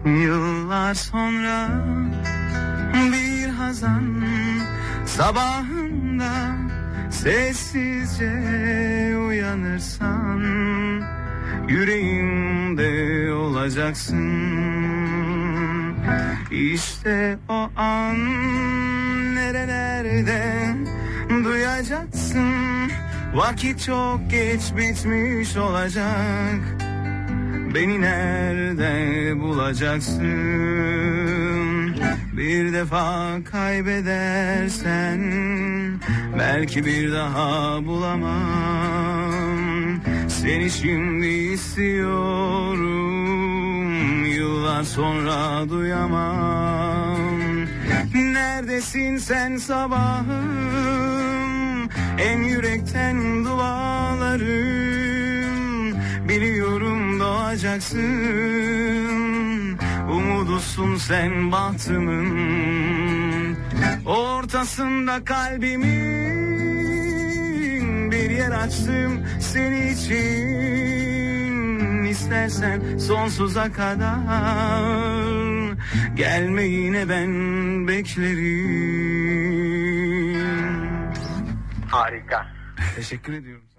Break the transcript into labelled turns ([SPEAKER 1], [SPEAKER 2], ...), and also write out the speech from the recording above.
[SPEAKER 1] Yıllar sonra bir hazan sabahında sessizce uyanırsan yüreğimde olacaksın. İşte o an nerelerde duyacaksın. Vakit çok geç bitmiş olacak. Beni nerede bulacaksın? Bir defa kaybedersen belki bir daha bulamam. Seni şimdi istiyorum, yıllar sonra duyamam. Neredesin sen sabahım, en yürekten dualarım. Biliyorum doğacaksın, umudusun sen bahtımın. Ortasında kalbimin bir yer açtım senin için. İstersen sonsuza kadar gelme, yine ben beklerim.
[SPEAKER 2] Harika.
[SPEAKER 1] Teşekkür ediyorum.